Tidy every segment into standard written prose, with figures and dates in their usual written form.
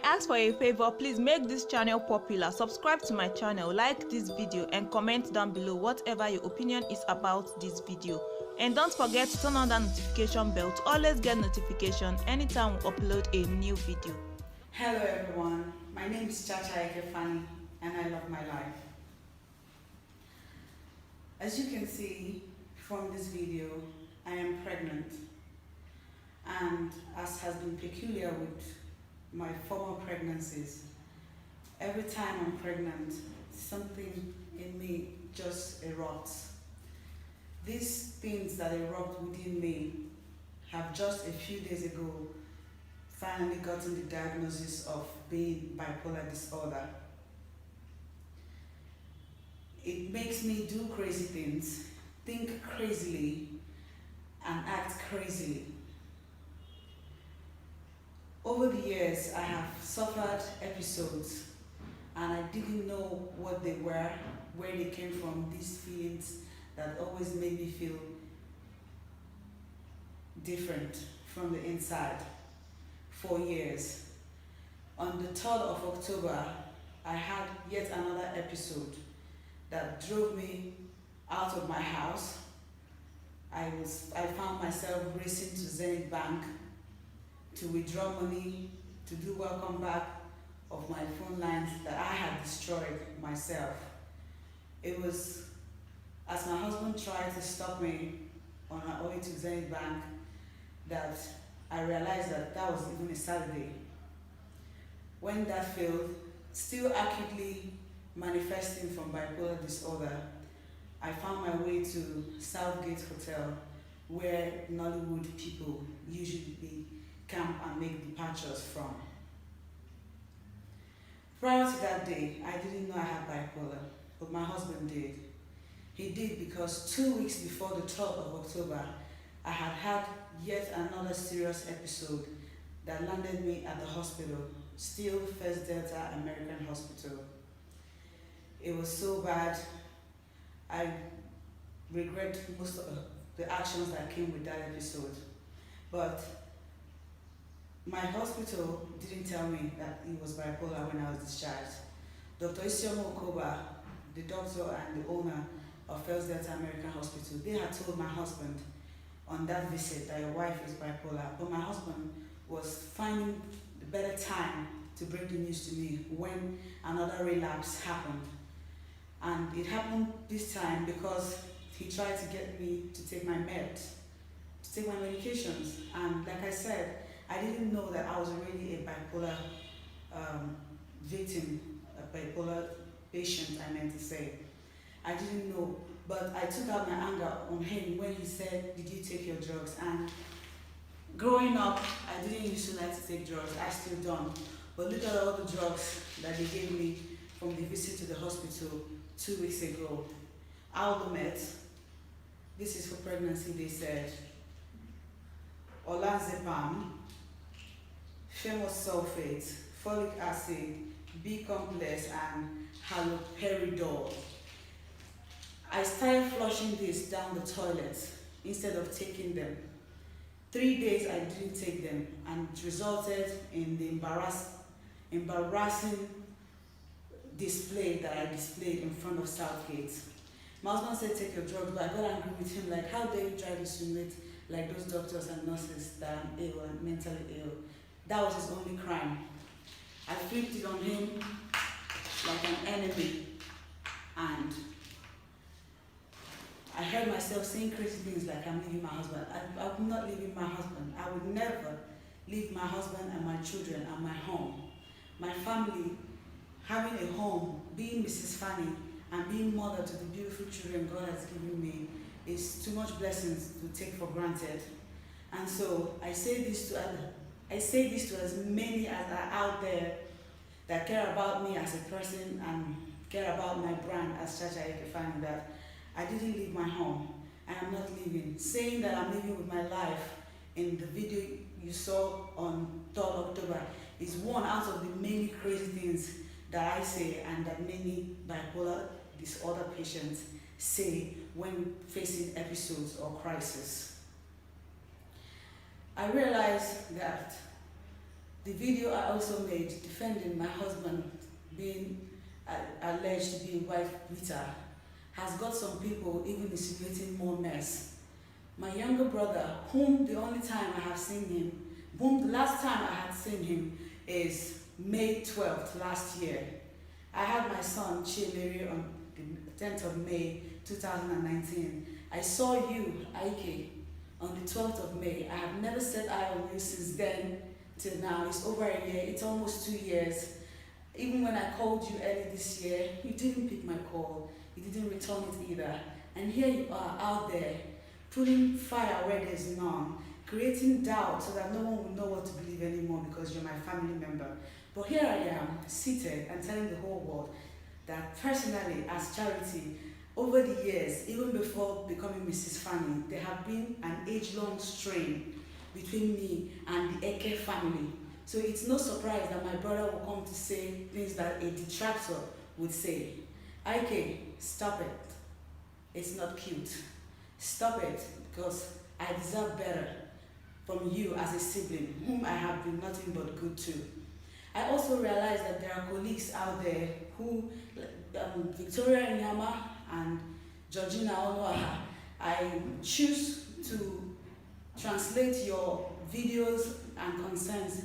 ask for a favor, please make this channel popular. Subscribe to my channel, like this video, and comment down below whatever your opinion is about this video. And don't forget to turn on that notification bell to always get notification anytime we upload a new video. Hello everyone, my name is Chacha Eke and I love my life. As you can see from this video, I am pregnant, and as has been peculiar with my former pregnancies, every time I'm pregnant, something in me just erupts. These things that erupt within me have just a few days ago finally gotten the diagnosis of being bipolar disorder. It makes me do crazy things, think crazily, and act crazily. Over the years, I have suffered episodes, and I didn't know what they were, where they came from, these feelings that always made me feel different from the inside for years. On the 3rd of October, I had yet another episode that drove me out of my house. I found myself racing to Zenith Bank to withdraw money, to do welcome back of my phone lines that I had destroyed myself. It was as my husband tried to stop me on our way to Zenith Bank that I realized that that was even a Saturday. When that failed, still acutely manifesting from bipolar disorder, I found my way to Southgate Hotel, where Nollywood people usually camp and make departures from. Prior to that day, I didn't know I had bipolar, but my husband did. He did because 2 weeks before the 12th of October, I had had yet another serious episode that landed me at the hospital, still First Delta American Hospital. It was so bad. I regret most of the actions that came with that episode. But my hospital didn't tell me that it was bipolar when I was discharged. Dr. Isioma Okoba, the doctor and the owner of First Delta American Hospital, they had told my husband on that visit that your wife is bipolar, but my husband was finding the better time to break the news to me when another relapse happened. And it happened this time because he tried to get me to take my meds, to take my medications. And like I said, I didn't know that I was already a bipolar victim, a bipolar patient, I meant to say. I didn't know, but I took out my anger on him when he said, "Did you take your drugs?" And growing up, I didn't used to like to take drugs. I still don't. But look at all the drugs that they gave me from the visit to the hospital 2 weeks ago. Aldomet, this is for pregnancy, they said. Olanzapam, femosulfate, folic acid, B complex, and haloperidol. I started flushing this down the toilet instead of taking them. 3 days I didn't take them, and it resulted in the embarrassing display that I displayed in front of Southgate. My husband said, "Take your drugs," but I got angry with him, like, how dare you try to insinuate like those doctors and nurses that I'm ill and mentally ill. That was his only crime. I flipped it on him like an enemy, and I heard myself saying crazy things like, "I'm leaving my husband." I'm not leaving my husband. I would never leave my husband and my children and my home. My family, having a home, being Mrs. Fanny, and being mother to the beautiful children God has given me is too much blessings to take for granted. And so I say this to as many as are out there that care about me as a person and care about my brand as Chacha Eke, that I didn't leave my home, and I'm not leaving. Saying that I'm living with my life in the video you saw on 3rd October is one out of the many crazy things that I say and that many bipolar disorder patients say when facing episodes or crisis. I realized that The video I also made defending my husband being alleged to be a wife beater has got some people even insinuating more mess. My younger brother, whom the only time I have seen him, whom the last time I had seen him is May 12th last year. I had my son Chiemere on the 10th of May 2019. I saw you, Ike, on the 12th of May. I have never set eye on you since then till now. It's over a year, it's almost 2 years. Even when I called you early this year, you didn't pick my call. You didn't return it either. And here you are out there, putting fire where there's none, creating doubt so that no one will know what to believe anymore because you're my family member. But here I am, seated and telling the whole world that personally, as Charity, over the years, even before becoming Mrs. Fanny, there have been an age-long strain between me and the Eke family. So it's no surprise that my brother will come to say things that a detractor would say. Ike, stop it. It's not cute. Stop it, because I deserve better from you as a sibling, whom I have been nothing but good to. I also realize that there are colleagues out there who, Victoria Inyama and Georgina Onoaha, I choose to translate your videos and concerns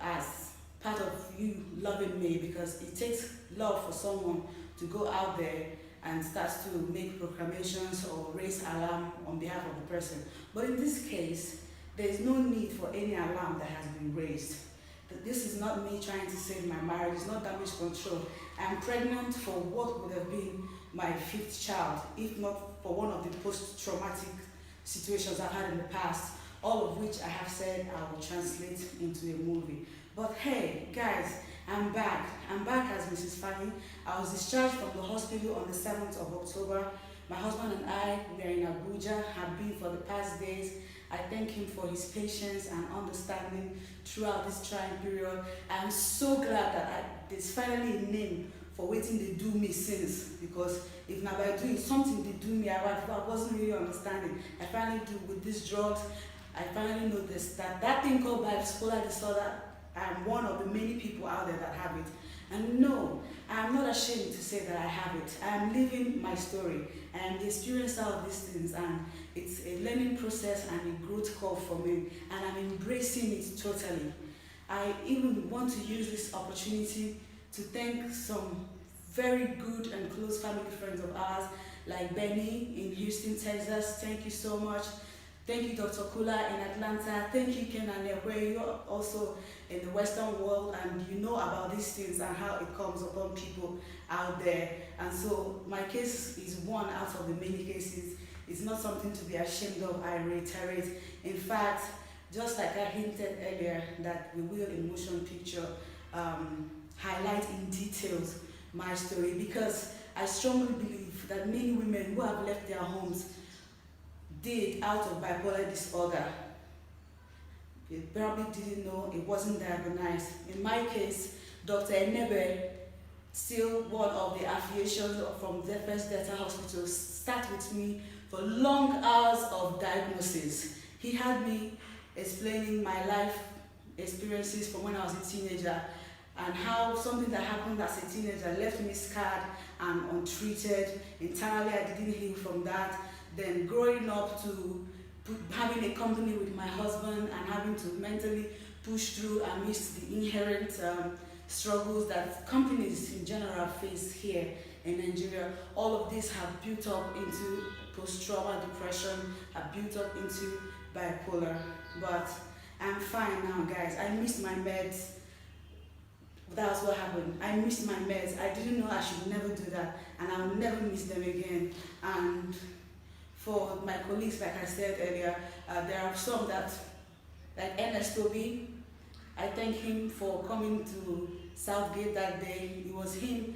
as part of you loving me, because it takes love for someone to go out there and start to make proclamations or raise alarm on behalf of the person. But in this case, there is no need for any alarm that has been raised. This is not me trying to save my marriage, it's not damage control. I am pregnant for what would have been my 5th child, if not for one of the post-traumatic situations I've had in the past, all of which I have said I will translate into a movie. But hey, guys, I'm back. I'm back as Mrs. Fanny. I was discharged from the hospital on the 7th of October. My husband and I, we are in Abuja, have been for the past days. I thank him for his patience and understanding throughout this trying period. I'm so glad that there's finally a name for waiting they do me since, because if now by doing something they do me, I wasn't really understanding. I finally do with these drugs. I finally noticed that thing called bipolar disorder, I'm one of the many people out there that have it. And no, I'm not ashamed to say that I have it. I am living my story. I am the experiencer of these things, and it's a learning process and a growth curve for me, and I'm embracing it totally. I even want to use this opportunity to thank some very good and close family friends of ours, like Benny in Houston, Texas. Thank you so much. Thank you, Dr. Kula in Atlanta. Thank you, Kenan, where you're also in the Western world and you know about these things and how it comes upon people out there. And so my case is one out of the many cases. It's not something to be ashamed of, I reiterate. In fact, just like I hinted earlier, that we will in motion picture highlight in details my story, because I strongly believe that many women who have left their homes did out of bipolar disorder. They probably didn't know, it wasn't diagnosed. In my case, Dr. Enebe, still one of the affiliations from the First Delta Hospital, sat with me for long hours of diagnosis. He had me explaining my life experiences from when I was a teenager, and how something that happened as a teenager left me scarred and untreated. Internally, I didn't heal from that. Then growing up to having a company with my husband and having to mentally push through amidst the inherent struggles that companies in general face here in Nigeria. All of this have built up into post-trauma depression, have built up into bipolar. But I'm fine now, guys. I missed my meds. That's what happened. I missed my meds. I didn't know I should never do that, and I'll never miss them again. And for my colleagues, like I said earlier, there are some that, like Ernest Toby, I thank him for coming to Southgate that day. It was him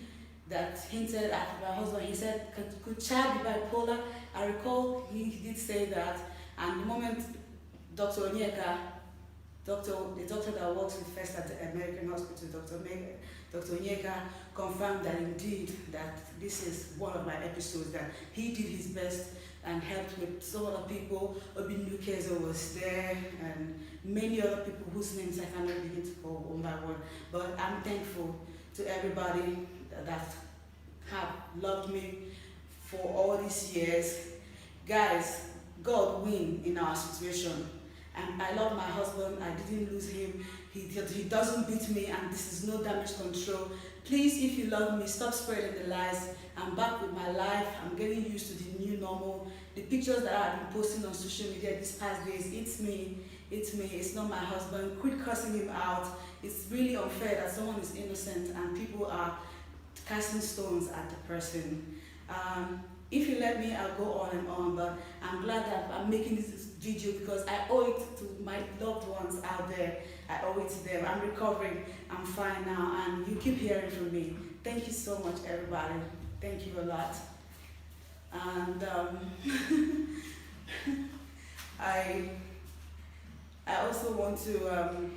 that hinted at my husband. He said, could child be bipolar? I recall he did say that, and the moment Dr. Onyeka The doctor that works with first at the American hospital, Dr. Eke, confirmed that indeed that this is one of my episodes, that he did his best and helped with some other people. Obi Nukezo was there and many other people whose names I cannot begin to call one by one. But I'm thankful to everybody that have loved me for all these years. Guys, God win in our situation. And I love my husband. I didn't lose him. He doesn't beat me, and this is no damage control. Please, if you love me, stop spreading the lies. I'm back with my life. I'm getting used to the new normal. The pictures that I've been posting on social media these past days, it's me. It's not my husband. Quit cussing him out. It's really unfair that someone is innocent and people are casting stones at the person. If you let me, I'll go on and on, but I'm glad that I'm making this video because I owe it to my loved ones out there. I owe it to them. I'm recovering. I'm fine now, and you keep hearing from me. Thank you so much, everybody. Thank you a lot. And I also want to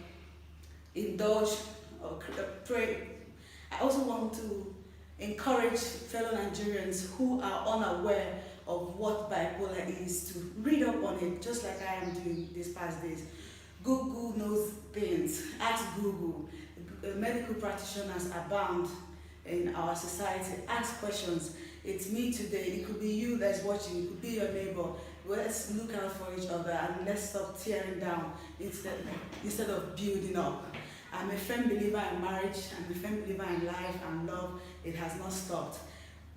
indulge or pray. I also want to encourage fellow Nigerians who are unaware of what bipolar is to read up on it, just like I am doing these past days. Google knows things. Ask Google. Medical practitioners abound in our society. Ask questions. It's me today. It could be you that's watching. It could be your neighbor. Let's look out for each other and let's stop tearing down instead of building up. I'm a firm believer in marriage. I'm a firm believer in life and love. It has not stopped.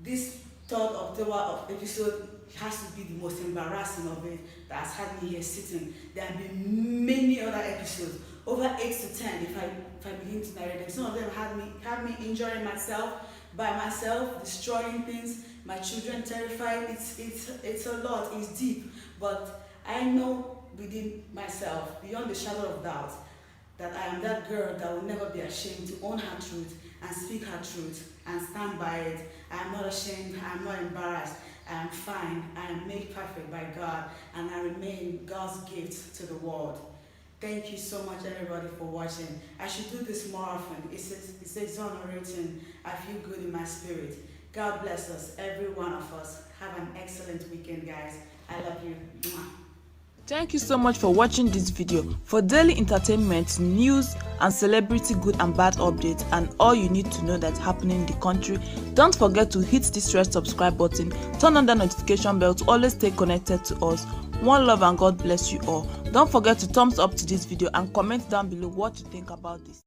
This 3rd October episode has to be the most embarrassing of it that has had me here sitting. There have been many other episodes, over 8 to 10 if I begin to narrate them. Some of them had me injuring myself by myself, destroying things, my children terrified. It's a lot, it's deep, but I know within myself, beyond the shadow of doubt, that I am that girl that will never be ashamed to own her truth and speak her truth and stand by it. I am not ashamed, I am not embarrassed, I am fine, I am made perfect by God, and I remain God's gift to the world. Thank you so much, everybody, for watching. I should do this more often. It's exonerating. I feel good in my spirit. God bless us, every one of us. Have an excellent weekend, guys. I love you. Mwah. Thank you so much for watching this video. For daily entertainment, news, and celebrity good and bad updates, and all you need to know that's happening in the country, don't forget to hit this red subscribe button, turn on the notification bell to always stay connected to us. One love and God bless you all. Don't forget to thumbs up to this video and comment down below what you think about this.